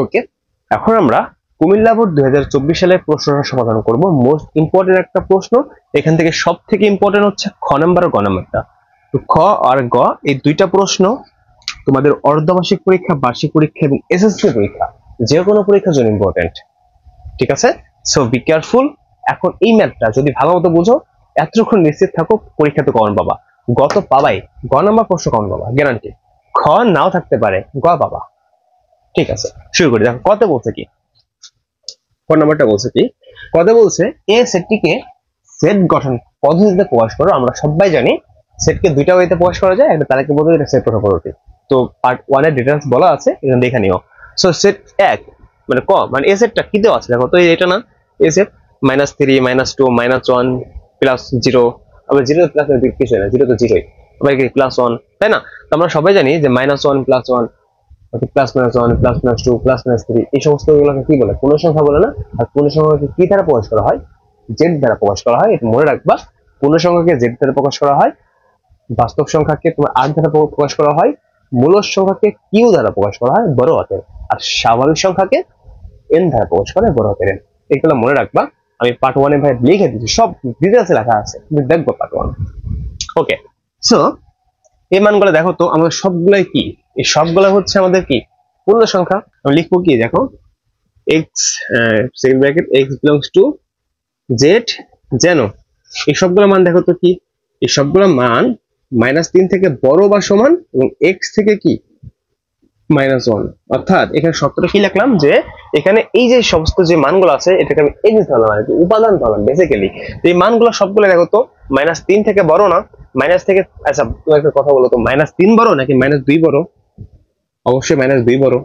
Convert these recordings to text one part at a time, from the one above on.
ওকে, এখন আমরা কুমিল্লা বোর্ড 2024 সালের প্রশ্নটা সমাধান করব। মোস্ট ইম্পর্টেন্ট একটা প্রশ্ন, এখান থেকে সব থেকে ইম্পর্টেন্ট হচ্ছে খ নাম্বার ও গ নাম্বারটা। তো খ আর গ এই দুইটা প্রশ্ন তোমাদের অর্ধবার্ষিক পরীক্ষা, বার্ষিক পরীক্ষা এবং এসএসসি পরীক্ষা যে কোনো পরীক্ষার জন্য ইম্পর্টেন্ট। ঠিক আছে, সো বি কেয়ারফুল। এখন এই ম্যাথটা যদি ভালো মতো বুঝো, এতক্ষণ নিশ্চিত থাকো পরীক্ষাতে কমন পাবা। গ তো পাবাই, গ নাম্বার প্রশ্ন কমন পাবা গ্যারান্টি। খ নাও থাকতে পারে, গ পাবা। ঠিক আছে, শুরু করি। দেখো কত বলছে কি, ক নাম্বারটা বলছে কি, কত বলছে এ সেটটিকে সেট গঠন পদ্ধতিতে প্রকাশ করো। আমরা সবাই জানি সেটকে দুইটা ওয়েতে প্রকাশ করা যায়, একটা তালিকা পদ্ধতি, একটা সেট গঠন পদ্ধতি। তো পার্ট 1 এর ডিটেইলস বলা আছে, এখানে দেখে নিও। সো সেট 1 মানে ক মানে এ সেটটা কি দেওয়া আছে দেখো তো, এটা না এ সেট -3 -2 -1 +0, আবার 0 প্লাস কিছু না, 0 তো 0ই, আবার কি +1, তাই না? তো আমরা সবাই জানি যে -1 +1 +-1 +-2 +-3 এই সমস্ত গুলোকে কি বলে? পূর্ণ সংখ্যা বলে না? আর পূর্ণ সংখ্যাকে কি দ্বারা প্রকাশ করা হয়? জেড দ্বারা প্রকাশ করা হয়। এটা মনে রাখবা, পূর্ণ সংখ্যাকে জেড দ্বারা প্রকাশ করা হয়, বাস্তব সংখ্যাকে তোমার আর দ্বারা প্রকাশ করা হয়, মূলদ সংখ্যাকে কিউ দ্বারা প্রকাশ করা হয় বড় হাতের, আর স্বাভাবিক সংখ্যাকে এন দ্বারা প্রকাশ করা হয় বড় হাতের এন। এগুলো মনে রাখবা। আমি পার্ট 1 এ ভাই লিখে দিচ্ছি, সব ডিটেইলসে লেখা আছে, তুমি দেখবো পার্ট 1। ওকে, সো এই মানগুলো দেখো তো, আমাদের সবগুলাই কি? এই সবগুলো হচ্ছে আমাদের কি? পূর্ণ সংখ্যা। আমি লিখবো কি দেখো, x second bracket x belongs to z, যেন এই সবগুলো মান দেখো তো কি, এই সবগুলো মান -3 থেকে বড় বা সমান এবং x থেকে কি -1। অর্থাৎ এখানে শর্তটা কি লিখলাম, যে এখানে এই যে সমস্ত যে মানগুলো আছে এটাকে আমি x ধরলাম, আর কি উপাদান ধরলাম বেসিক্যালি। এই মানগুলো সবগুলো দেখো তো -3 থেকে বড় না, মাইনাস থেকে, আচ্ছা তুমি একটা কথা বলো তো, -3 বড় নাকি -2 বড়? অবশ্যই -2 বড়।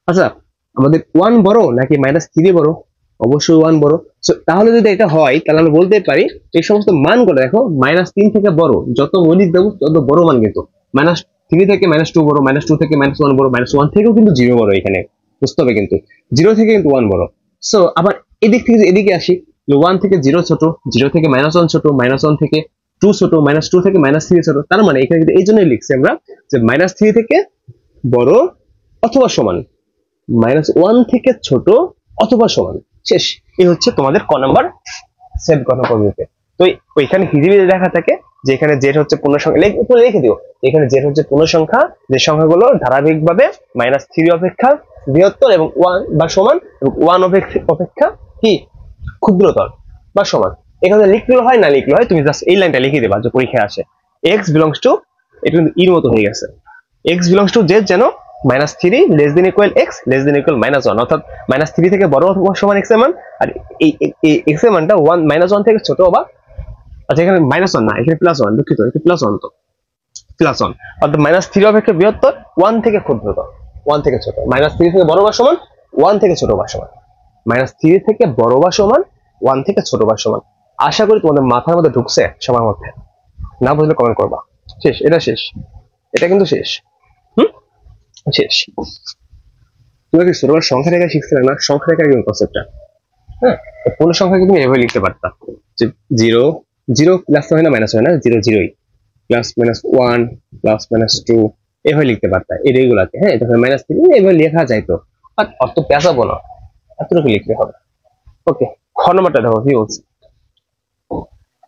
আচ্ছা আমাদের 1 বড় নাকি -3 বড়? অবশ্যই 1 বড়। সো তাহলে যদি এটা হয়, তাহলে আমরা বলতে পারি এই সমস্ত মানগুলো দেখো -3 থেকে বড়, যত গণিত দেবো তত বড় মান, কিন্তু -3 থেকে -2 বড়, -2 থেকে -1 বড়, -1 থেকেও কিন্তু 0 বড়। এখানে বুঝতে হবে কিন্তু 0 থেকে কিন্তু 1 বড়। সো আবার এদিক থেকে এদিকে আসি, 1 থেকে 0 ছোট, 0 থেকে -1 ছোট, -1 থেকে 2 ছোট, -2 থেকে -3 ছোট। তার মানে এখানে কিন্তু এই জন্যই লিখছি আমরা যে -3 থেকে বড় অথবা সমান, -1 থেকে ছোট অথবা সমান, শেষ। এই হচ্ছে তোমাদের ক নাম্বার সেট গঠন পদ্ধতিতে। তো ওইখানে হিজিবিজি দেখা থাকে যে এখানে জেড হচ্ছে পূর্ণ সংখ্যা, লিখে দিও এখানে জেড হচ্ছে পূর্ণ সংখ্যা, যে সংখ্যাগুলো ধারাবাহিকভাবে -3 অপেক্ষা বৃহত্তর এবং 1 বা সমান, এবং 1 অপেক্ষা কি ক্ষুদ্রতর বা সমান। এখানে লিখলেও হয়, না লিখলেও হয়, তুমি জাস্ট এই লাইনটা লিখে দেবা যে পরীক্ষায় আসে। x বিলংস টু, এটা কিন্তু এর মতো হয়ে গেছে, x বিলংস টু z যেন -3 less than equal x less than equal -1, অর্থাৎ -3 থেকে বড় অথবা সমান x এর মান, আর এই x এর মানটা 1 থেকে ছোট বা, আচ্ছা এখানে -1 না, এখানে +1, দুঃখিত, এটা +1, তো +1 অর্থাৎ -3 অপেক্ষা বৃহত্তর, 1 থেকে ক্ষুদ্রতর, 1 থেকে ছোট, -3 থেকে বড় বা সমান, 1 থেকে ছোট বা সমান, -3 থেকে বড় বা সমান, 1 থেকে ছোট বা সমান। আশা করি তোমাদের মাথার মধ্যে ঢুকছে সবার মধ্যে, না বুঝলে কমেন্ট করবা। শেষ, এটা শেষ, এটা কিন্তু শেষ, শেষ। তুমি কি ছোটবেলার সংখ্যা রেখা শিখছিলে না? সংখ্যা রেখার কোন কনসেপ্টটা, হ্যাঁ, পূর্ণ সংখ্যাকে তুমি এভাবে লিখতে পারতা যে 0 0 প্লাস হয় না মাইনাস হয় না, 0 0ই, +-1 +-2 এভাবে লিখতে পারতা এই রেগুলারকে। হ্যাঁ, এটা -3 এভাবে লেখা যায়, তো আর অত পেঁচাবো না, এতটুকু লিখতে হবে। ওকে, খ নম্বরটা দেখো কি বলছে।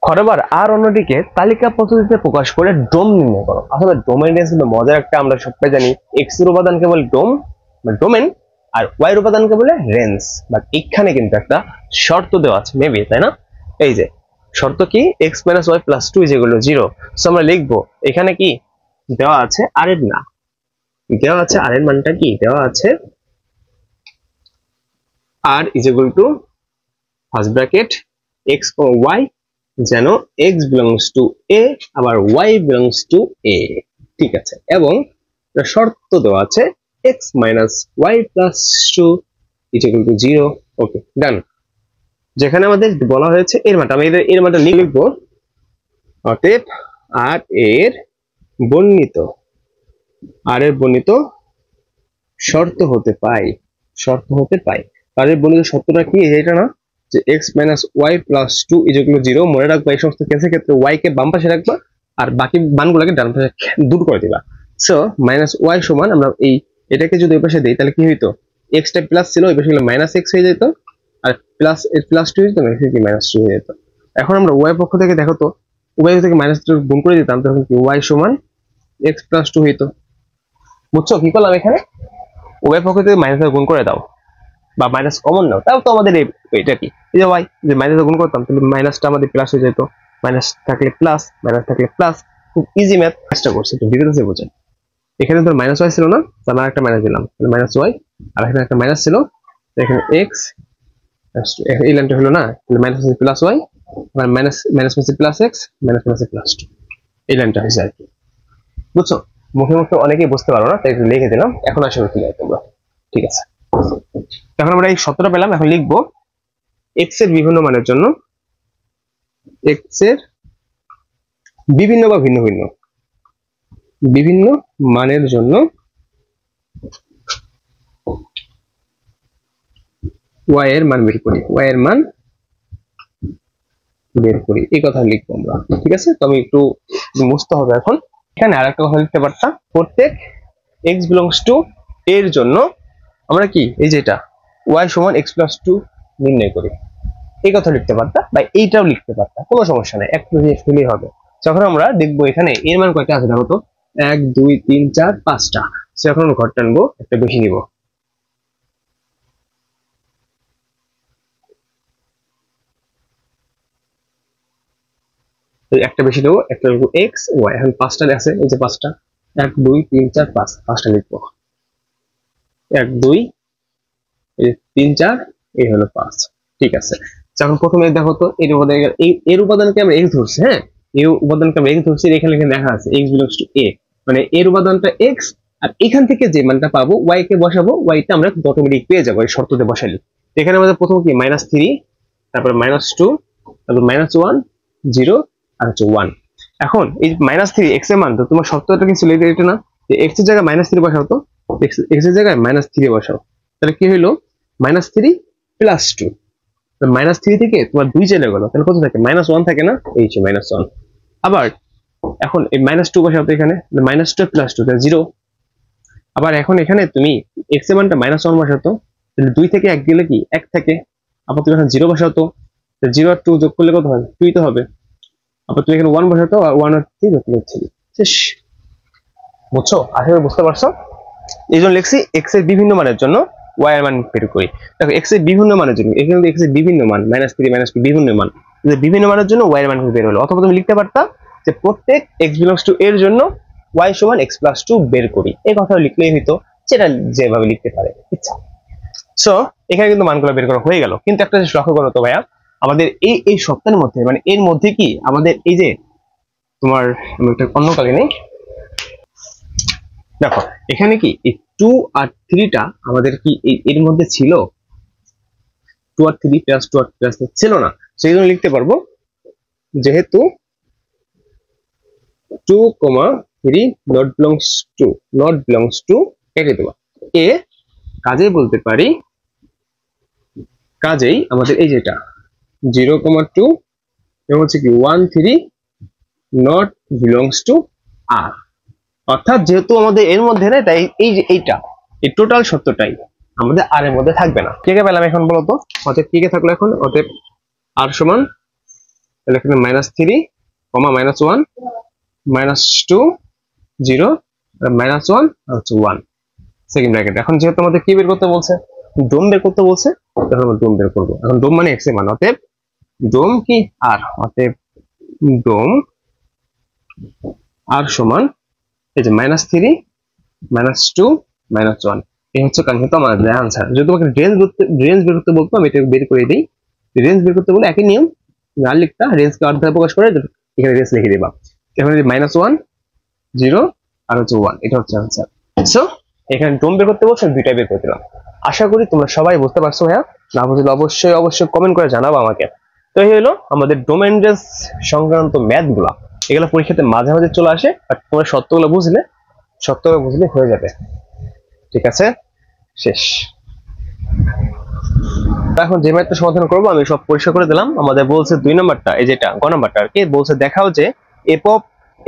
খ নম্বর, আর অন্যদিকে তালিকা পদ্ধতিতে প্রকাশ করে ডোম নির্ণয় করো। আসলে ডোমেন কিন্তু মজার একটা, আমরা সবাই জানি x এর উপাদানকে বলে ডোম বা ডোমেন, আর y এর উপাদানকে বলে রেঞ্জ। বাট এখানে কিন্তু একটা শর্ত দেওয়া আছে মেবি, তাই না? এই যে শর্ত কি, x - y + 2 যেগুলো 0। সো আমরা লিখবো এখানে কি দেওয়া আছে, আর এর না দেওয়া আছে, আর এর মানটা কি দেওয়া আছে, r = ফার্স্ট ব্র্যাকেট x ও y, যেন x বিলংস টু a আবার y বিলংস টু a। ঠিক আছে, এবং শর্ত দেওয়া আছে x - y + 2 = 0। ওকে, ডান। যেখানে আমাদের বলা হয়েছে এর মানটা, আমি এর মানটা লিখবো, অতএব আর এর বর্ণিত শর্ত হতে পায়, আর এর বর্ণিত শর্তটা কি, এটা না যে x - y + 2 = 0। মনে রাখবা এই সমস্ত কেসের ক্ষেত্রে y কে বাম পাশে রাখবা আর বাকি মানগুলোকে ডান পাশে দূর করে দিবা। সো -y সমান, আমরা এই এটাকে যদি ওই পাশে দেই তাহলে কি হইতো, এক্সটা প্লাস ছিল ওই পাশে গেলে মাইনাস এক্স হয়ে যেত, আর প্লাস প্লাস টু হয়ে যেত, এখানে মাইনাস টু হয়ে যেত। এখন আমরা ওয়াই পক্ষ থেকে দেখো তো, ওয়াই থেকে মাইনাস টু গুণ করে দিতাম, তখন কি ওয়াই সমান এক্স প্লাস টু হইতো। বুঝছো কি করলাম এখানে? ওয়াই পক্ষ থেকে মাইনাস গুণ করে দাও বা মাইনাস কমন নাও, তাও তো আমাদের এটা কি এই যে ওয়াই, যে মাইনাস গুণ করতাম তাহলে মাইনাসটা আমাদের প্লাস হয়ে যেত, মাইনাস থাকলে প্লাস, মাইনাস থাকলে প্লাস। খুব ইজি ম্যাথ, চেষ্টা করছি একটু ডিটেলসে বোঝাই। এখানে তো মাইনাস ওয়াই ছিল না, তাহলে একটা মাইনাস দিলাম, মাইনাস ওয়াই, আর এখানে একটা মাইনাস ছিল, এখানে এক্স, এই লাইনটা হলো না, minus plus Y, minus minus plus X, minus minus plus two, এই লাইনটা হয়েছে আর কি। বুঝছো? মুখে মুখে অনেকেই বুঝতে পারো না, তাই একটু লিখে দিলাম, এখন আসলে ক্লিয়ার তোমরা। ঠিক আছে, এখন আমরা এই সূত্রটা পেলাম, এখন লিখবো এক্স এর বিভিন্ন মানের জন্য, এক্স এর বিভিন্ন বা ভিন্ন ভিন্ন বিভিন্ন মানের জন্য ওয়াই এর মান বের করি, ওয়াই এর মান বের করি, এই কথা লিখবো আমরা। ঠিক আছে, তো আমি একটু মুছতে হবে এখন। এখানে আরেকটা কথা লিখতে পারতাম, প্রত্যেক এক্স বিলংস টু এর জন্য আমরা কি এই যেটা ওয়াই সমান এক্স প্লাস টু নির্ণয় করি, এই কথা লিখতে পারতাম, বা এইটাও লিখতে পারতাম, কোনো সমস্যা নেই, একটু লিখলেই হবে। যখন আমরা দেখবো এখানে এর মান কয়টা আছে দেখো তো, 1 2 3 4 5টা, এখন আমরা ঘর টানবো, একটা বেশি নিব, একটা বেশি দেবো, একটা লিখবো এক্স ওয়াই, এখন 5টা আছে, এই যে 5টা, 1 2 3 4 5, 5টা লিখবো, 1 2 3 4, এই হলো 5। ঠিক আছে, যখন প্রথমে দেখো তো এর উপাদানকে আমরা এক্স ধরছি, হ্যাঁ এই উপাদানকে আমরা এক্স ধরছি, এখানে দেখা আছে এক্স বিলংস টু এ, মানে এর উপাদানটা এক্স, আর এখান থেকে যে মানটা পাবো ওয়াই কে বসাবো, ওয়াইটা আমরা অটোমেটিক পেয়ে যাবো এই শর্ততে বসালে। এখানে আমাদের প্রথম কি -3, তারপর -2, তারপর -1 0 আর হচ্ছে 1। এখন এই -3 এক্স এর মান, তো তোমার শর্তটা কি ছিল এটা না, যে এক্স এর জায়গায় -3 বসাও, তো এক্স এর জায়গায় -3 বসাও, তাহলে কি হলো -3 প্লাস 2, -3 থেকে তোমার 2 চলে গেল, তাহলে কত থাকে -1 থাকে না, এই যে -1। আবার এখন এই -2 বসাও, এখানে -2 প্লাস 2 তাহলে 0। আবার এখন এখানে তুমি x এর মানটা -1 বসাও, তো তাহলে 2 থেকে 1 গেলে কি 1 থাকে, আবার তুমি এখানে 0 বসাও, তো 0 আর 2 যোগ করলে কত হয়, 2 তো হবে। আবার তুমি এখানে 1 বসাও, তো 1 আর 3 যোগ করলে 3, শেষ। বুঝছো? আশা করি বুঝতে পারছো। এই জন্য লিখছি x এর বিভিন্ন মানের জন্য y এর মান বের করি। দেখো x এর বিভিন্ন মানের জন্য, এখানে x এর বিভিন্ন মান -3 -2 বিভিন্ন মান, বিভিন্ন মানের জন্য y এর মান বের হলো। অথবা তুমি লিখতে পারতা যে প্রত্যেক x বিলংস টু এর জন্য y সমান x প্লাস 2 বের করি, এই কথাও লিখলেই হইতো, সেটা যেভাবে লিখতে পারে ইচ্ছা। সো এখানে কিন্তু মানগুলো বের করা হয়ে গেল, কিন্তু একটা জিনিস লক্ষ্য করো তো ভাইয়া, আমাদের এই সপ্তাহের মধ্যে, মানে এর মধ্যে কি আমাদের এই যে তোমার, আমি একটা অন্য কালে নেই, দেখো এখানে কি এই 2 আর 3টা আমাদের কি এর মধ্যে ছিল, 2 আর 3 প্লাস 2 আর প্লাস ছিল না, সেই জন্য লিখতে পারবো যেহেতু 2, 3 নট বিলংস টু কেটে দেওয়া এ, কাজেই বলতে পারি, কাজেই আমাদের এই যেটা 0, 2 এবং হচ্ছে কি 1 3 নট বিলংস টু আর, অর্থাৎ যেহেতু আমাদের এর মধ্যে না, তাই এই যে এইটা এই টোটাল সত্যটাই আমাদের আর এর মধ্যে থাকবে না। কে কে পেলাম এখন বলো তো, অতএব কি কে থাকলো এখন, অতএব আর সমান, তাহলে এখানে -3, -1, -2 0 -1 আর হচ্ছে 1 সেকেন্ড ব্র্যাকেট। এখন যেহেতু আমাদের কি বের করতে বলছে, ডোম বের করতে বলছে, তখন আমরা ডোম বের করবো। এখন ডোম মানে x এর মান, অতএব ডোম কি আর, অতএব ডোম আর সমান এই যে -3 -2 -1, এই হচ্ছে কাঙ্ক্ষিত আমাদের আনসার। যদি তোমাকে রেঞ্জ বের করতে বলতো, আমি এটা বের করে দিই। রেঞ্জ বের করতে বলে একই নিয়ম, আর লিখতা রেঞ্জকে অর্ধ প্রকাশ করে এখানে রেঞ্জ লিখে দিবা। এখন -1 0 আর হচ্ছে 1, এটা হচ্ছে আনসার। সো এখানে ডোম বের করতে বলছে, দুইটাই বের করে দিলাম। আশা করি তোমরা সবাই বুঝতে পারছো। হ্যাঁ, না বুঝলে অবশ্যই কমেন্ট করে জানাবো আমাকে। তো এই হলো আমাদের ডোম এন্ড রেঞ্জ সংক্রান্ত ম্যাথ গুলা, এগুলো পরীক্ষাতে মাঝে মাঝে চলে আসে, আর তোমরা সত্যগুলো বুঝলে হয়ে যাবে। ঠিক আছে, শেষ। এখন যে ম্যাথটা সমাধান করবো আমি সব পরিষ্কার করে দিলাম। আমাদের বলছে 2 নাম্বারটা, এই যেটা গ নাম্বারটা আর কি, বলছে দেখাও যে f of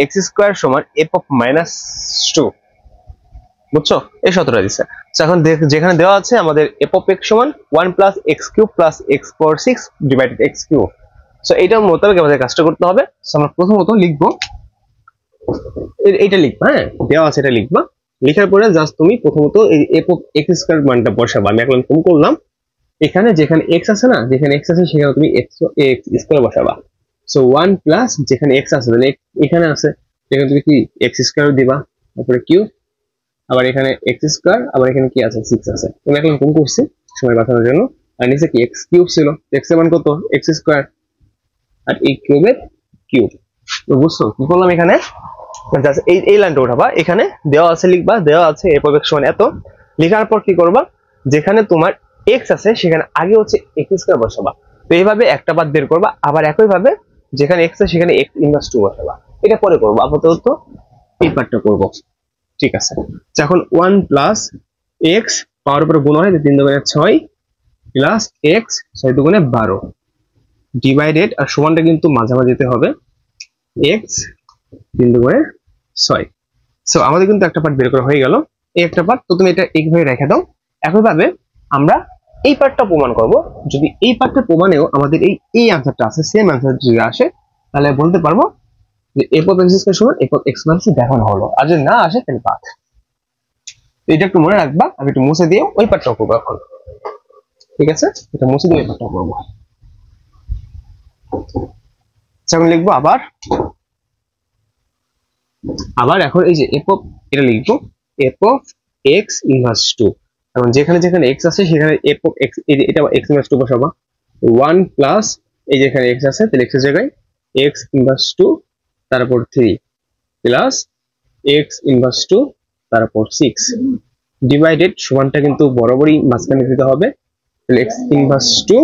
x স্কয়ার সমান f of -2 বুঝছো? এই সূত্রটা দিচ্ছে। এখন যেখানে দেওয়া আছে আমাদের f of x সমান 1 plus x cube plus x power 6 divided x cube. So এইটার মোতাবেক আমাদের কাজটা করতে হবে। সো আমরা প্রথমত লিখবো, এটা লিখবা, হ্যাঁ দেওয়া আছে এটা লিখবা। লেখার পরে জাস্ট তুমি প্রথমত এই f of x স্কয়ার মানটা বসাবা। আমি এখন কম করলাম, এখানে যেখানে x আছে না, যেখানে x আছে সেখানে তুমি x স্কয়ার বসাবা। সো 1 প্লাস যেখানে x আছে তাহলে এখানে আছে, এখানে তুমি কি x স্কয়ার দিবা, তারপরে কিউব, আবার এখানে x স্কয়ার, আবার এখানে কি আছে 6 আছে। তুমি এখন কম করছি সময় বাঁচানোর জন্য। আর নিচে কি x কিউব ছিল, x এর মান কত x স্কয়ার, আর এই কিউবের কিউব। তো বুঝছো কি করলাম এখানে? জাস্ট এই লাইনটা উঠাবা, এখানে দেওয়া আছে লিখবা, দেওয়া আছে f of x সমান এত। লেখার পর কি করবা, যেখানে তোমার x আছে সেখানে আগে হচ্ছে x স্কয়ার বসাবা। তো এইভাবে একটা পাত বের করবা, আবার একই ভাবে যেখানে x আছে সেখানে x ইনভার্স 2 বসাবা। এটা পরে করব, আপাতত এই পার্টটা করব। ঠিক আছে, এখন 1 প্লাস x পাওয়ার উপরে গুণ হয় 3 দুগুণে 6 প্লাস x 6 দুগুণে 12 ডিভাইডেড, আর সমানটা কিন্তু মাঝামাঝি দিতে হবে, x 3 দুগুণে 6। সো আমাদের কিন্তু একটা পার্ট বের করা হয়ে গেল, এই একটা পার্ট। তো তুমি এটা এইভাবে রেখে দাও। একইভাবে আমরা এই পার্টটা প্রমাণ করব। যদি এই পার্টটা প্রমাণেও আমাদের এই আনসারটা আছে, সেম আনসার যদি আসে, তাহলে বলতে পারবো যে f of x স্কয়ার সমান f of x মাইনাস দেখানো হলো। আর যদি না আসে তাহলে বাদ। এটা একটু মনে রাখবা। আমি একটু মুছে দিয়ে ওই পার্টটা করবো এখন। ঠিক আছে, এটা মুছে দিয়ে ওই পার্টটা করবো। এখন লিখবো আবার এখন এই যে f of, এটা লিখবো f of x ইনভার্স 2। এখন যেখানে যেখানে x আছে সেখানে f of x, এটা x ইনভার্স 2 বসাবা। 1 প্লাস এই যেখানে x আছে তাহলে x এর জায়গায় x ইনভার্স 2 তারপর 3 প্লাস x ইনভার্স 2 তারপর 6 ডিভাইডেড, সমানটা কিন্তু বরাবরই মাঝখানে দিতে হবে। তাহলে x ইনভার্স 2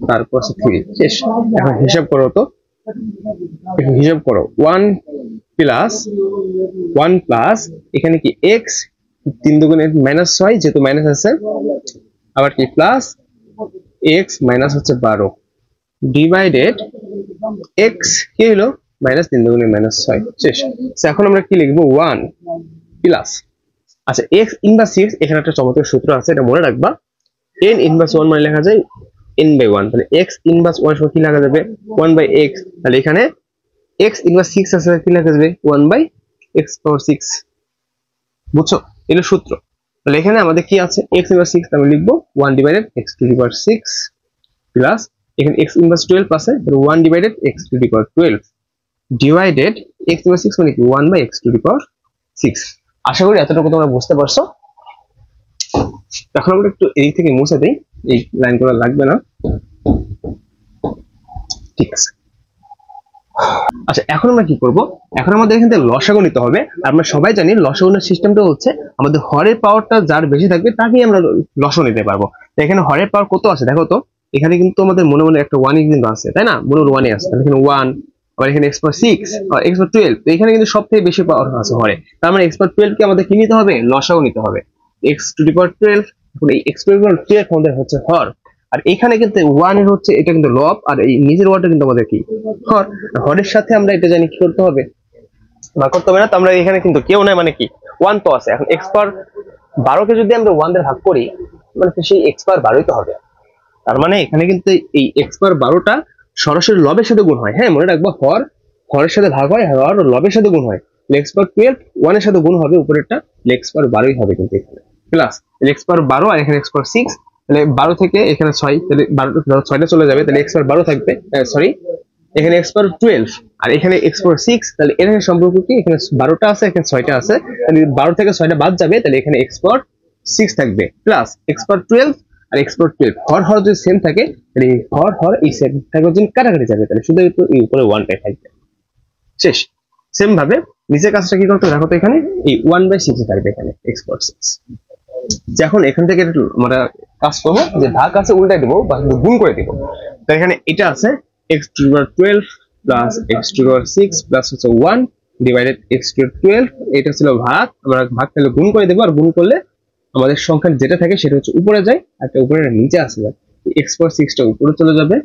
তারপর 3 শেষ। এখন হিসাব করো তো, হিসাব করো 1 প্লাস এখানে কি x 3 দুগুণে মাইনাস 6 যেহেতু মাইনাস আছে, আবার কি প্লাস x মাইনাস হচ্ছে 12 ডিভাইডেড x কি হলো মাইনাস 3 দুগুণে মাইনাস 6 শেষ। এখন আমরা কি লিখবো 1 প্লাস, আচ্ছা x ইনভার্স 6, এখানে একটা চমৎকার সূত্র আছে, এটা মনে রাখবা। n ইনভার্স 1 মানে লেখা যায় n বাই 1, তাহলে x ইনভার্স 1 সমান কি লেখা যাবে 1 বাই x। তাহলে এখানে x ইনভার্স 6 আছে, কি লেখা যাবে 1 বাই x পাওয়ার 6। বুঝছো, এটা সূত্র। তাহলে এখানে আমাদের কি আছে x ইনভার্স 6, আমি লিখবো 1 divided x to the power 6 plus এখানে x ইনভার্স 12 আছে, তাহলে 1 divided x to the power 12 divided x inverse 6 মানে কি 1 by x to the power 6। আশা করি এতটুকু তোমরা বুঝতে পারছো। এখন আমরা একটু এদিক থেকে মুছে দেই, এই লাইনগুলো লাগবে না। ঠিক আছে, আচ্ছা এখন আমরা কি করব, এখন আমাদের এখান থেকে লসাগু নিতে হবে। আমরা সবাই জানি লসাগুর সিস্টেমটা হচ্ছে আমাদের হরের পাওয়ারটা যার বেশি থাকবে তাকেই আমরা লসাগু নিতে পারবো। তো এখানে হরের পাওয়ার কত আছে দেখো তো, এখানে কিন্তু আমাদের মনে মনে একটা 1 কিন্তু আছে, তাই না? মনে 1 আছে, তাহলে এখানে 1, আবার এখানে x পাওয়ার 6 আর x পাওয়ার 12। তো এখানে কিন্তু সবথেকে বেশি পাওয়ার আছে হরে, তার মানে x পাওয়ার 12 কে আমাদের কি নিতে হবে, লসাগু নিতে হবে। x টু দি পাওয়ার 12, এখন এই x টু দি পাওয়ার 12 আমাদের হচ্ছে হর, আর এখানে কিন্তু 1 এর হচ্ছে এটা কিন্তু লব, আর এই নিচের ওয়ার্ডটা কিন্তু আমাদের কি হর। হরের সাথে আমরা এটা জানি কি করতে হবে, ভাগ করতে হবে না। তো আমরা এখানে কিন্তু কেউ নাই, মানে কি 1 তো আছে। এখন x পাওয়ার 12 কে যদি আমরা 1 দিয়ে ভাগ করি, মানে সেই x পাওয়ার 12ই তো হবে। তার মানে এখানে কিন্তু এই x পাওয়ার 12টা সরাসরি লবের সাথে গুণ হয়। হ্যাঁ মনে রাখবো, হরের সাথে ভাগ হয়, হর লবের সাথে গুণ হয়। x পাওয়ার 12 1 এর সাথে গুণ হবে উপরেরটা, x পাওয়ার 12ই হবে কিন্তু এখানে, প্লাস x পাওয়ার 12 আর এখানে x পাওয়ার 6, তাহলে 12 থেকে এখানে 6, তাহলে 6টা চলে যাবে, তাহলে x পাওয়ার 12 থাকবে, সরি এখানে x পাওয়ার 12 আর এখানে x পাওয়ার 6, তাহলে এর সম্পর্ক কি, এখানে 12টা আছে এখানে 6টা আছে, তাহলে 12 থেকে 6টা বাদ যাবে, তাহলে এখানে x পাওয়ার 6 থাকবে প্লাস x পাওয়ার 12 আর x পাওয়ার 12 হর যদি সেম থাকে, তাহলে হর এই সেম থাকার জন্য কাটাকাটি যাবে, তাহলে শুধু এই উপরে 1টাই থাকবে শেষ। সেম ভাবে নিচের কাজটা কি করতে দেখো তো, এখানে এই 1/6 থাকবে এখানে x পাওয়ার 6। যখন এখান থেকে আমরা কাজ করবো যে ভাগ আছে উল্টাই দেবো বা গুণ করে দেবো। তো এখানে এটা আছে x to the power 12 plus x to the power 6 plus হচ্ছে 1 ডিভাইডেড x টু দি 12, এটা ছিল ভাগ, আমরা ভাগ তাহলে গুণ করে দেবো, আর গুণ করলে আমাদের সংখ্যা যেটা থাকে সেটা হচ্ছে উপরে যায়, আর একটা উপরে নিচে আসবে, x পাওয়ার 6টা উপরে চলে যাবে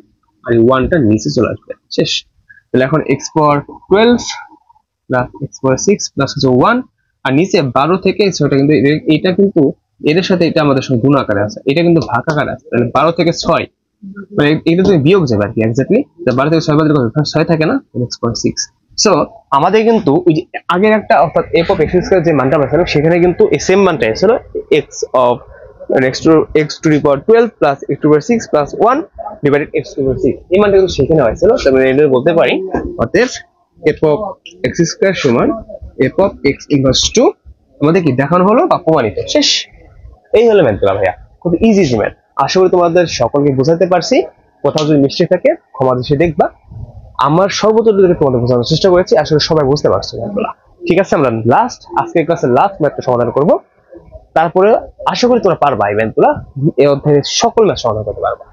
আর 1টা নিচে চলে আসবে শেষ। তাহলে এখন x পাওয়ার 12 প্লাস x পাওয়ার 6 প্লাস হচ্ছে 1 আর নিচে 12 থেকে 6টা, কিন্তু এটা কিন্তু এদের সাথে এটা আমাদের সঙ্গে গুণ আকারে আছে, এটা কিন্তু ভাগ আকারে আছে। তাহলে 12 থেকে 6, মানে এটা তুমি বিয়োগ যাবে আর কি এক্স্যাক্টলি। 12 থেকে 6 বাদ দিলে কত? 6 থাকে না, x.6। সো আমাদের কিন্তু ওই যে আগের একটা অর্থাৎ f অফ x স্কয়ার যে মানটা আমরা পেলাম সেখানে কিন্তু এই সেম মানটা এসেছিল x of x to the power 12 plus x to the power 6 plus 1 divided x to the power 6, এই মানটা কিন্তু সেখানে হয়েছিল। তাহলে এটা বলতে পারি অতএব f অফ x স্কয়ার সমান f of x equals to, আমাদের কি দেখানো হলো বা প্রমাণিত, শেষ। এই হলো ম্যাথগুলো ভাইয়া, খুব ইজি ম্যাথ। আশা করি তোমাদের সকলকে বোঝাতে পারছি। কোথাও যদি মিস্টেক থাকে ক্ষমা দৃষ্টিতে দেখবা। আমার সর্বোচ্চ তোমাদের বোঝানোর চেষ্টা করেছি, আসলে সবাই বুঝতে পারছো ম্যাথগুলো। ঠিক আছে, আমরা আজকের ক্লাসের লাস্ট ম্যাথটা সমাধান করব। তারপরে আশা করি তোমরা পারবা এই ম্যাথগুলো, এই অধ্যায়ের সকল ম্যাথ সমাধান করতে পারবা।